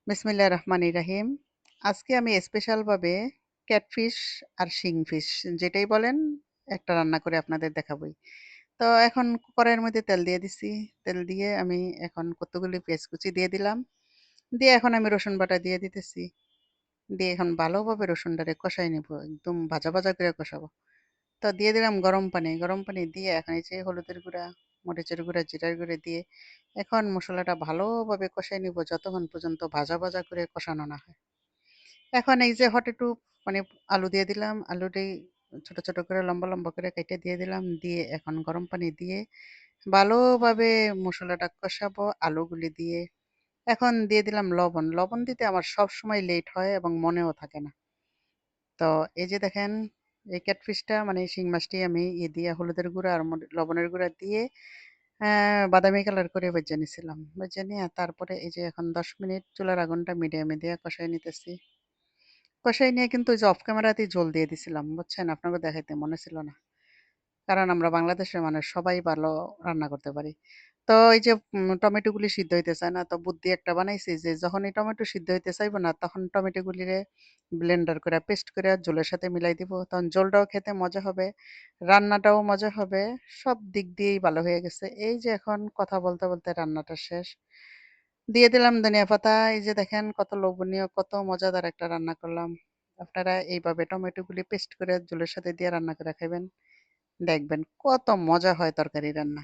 বিসমিল্লাহির রহমানির রহিম। আজকে আমি স্পেশাল ভাবে ক্যাটফিশ আর শিং ফিশ যেটাই বলেন একটা রান্না করে আপনাদের দেখাবোই। তো এখন কড়াইয়ের মধ্যে তেল দিয়ে দিছি। তেল দিয়ে আমি এখন কতগুলি পেঁয়াজ কুচি দিয়ে দিলাম। দিয়ে এখন আমি রসুন বাটা দিয়ে দিতেছি। দিয়ে এখন ভালোভাবে রসুনটারে কষাই নিব। একদম ভাজা, ভাজা করে কষাবো। তো দিয়ে দিলাম গরম পানি। গরম পানি দিয়ে এখন এই যে হলুদের গুঁড়া, মরিচের গুঁড়া, জিরার গুঁড়া দিয়ে এখন মসলাটা ভালোভাবে কষাই নিব যতক্ষণ পর্যন্ত ভাজা, ভাজা করে কষানো না হয়। এখন এই যে হট একটু মানে আলু দিয়ে দিলাম। আলুটি ছোট, ছোট করে লম্বা, লম্বা করে কেটে দিয়ে দিলাম। দিয়ে এখন গরম পানি দিয়ে ভালোভাবে মসলাটা কষাবো আলুগুলি দিয়ে। এখন দিয়ে দিলাম লবণ। লবণ দিতে আমার সবসময় লেট হয় এবং মনেও থাকে না। তো এই যে দেখেন এই ক্যাটফিশটা মানে শিং মাছটি আমি দিয়ে হলুদের গুঁড়া আর লবণের গুঁড়া দিয়ে বাদামি কালার করে ভেজে নিছিলাম। ভেজে নিয়ে তারপরে এই যে এখন ১০ মিনিট চুলার আগুনটা মিডিয়ামে দিয়ে কষাই নিতেছি। কষাই নিয়ে কিন্তু ওই যে অফ ক্যামেরাতেই ঝোল দিয়ে দিছিলাম। বুঝছেন? আপনাকে দেখাইতে মনে ছিল না। কারণ আমরা বাংলাদেশের মানুষ সবাই ভালো রান্না করতে পারি। তো এই যে টমেটোগুলি সিদ্ধ হইতে চায় না। তো বুদ্ধি একটা বানাইছি যে যখনই টমেটো সিদ্ধ হইতে চাইব না তখন টমেটোগুলিরে ব্লেন্ডার করে পেস্ট করে ঝোলের সাথে মিলাই দিব। তখন ঝোলটাও খেতে মজা হবে, রান্নাটাও মজা হবে। সব দিক দিয়েই ভালো হয়ে গেছে। এই যে এখন কথা বলতে, বলতে রান্নাটা শেষ। দিয়ে দিলাম ধনিয়া পাতা। এই যে দেখেন কত লোভনীয়, কত মজাদার একটা রান্না করলাম। আপনারা এইভাবে টমেটোগুলি পেস্ট করে ঝোলের সাথে দিয়ে রান্না করে খাইবেন। দেখবেন কত মজা হয় তরকারি রান্না।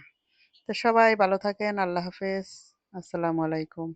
তো সবাই ভালো থাকেন। আল্লাহ হাফেজ। আসসালামু আলাইকুম।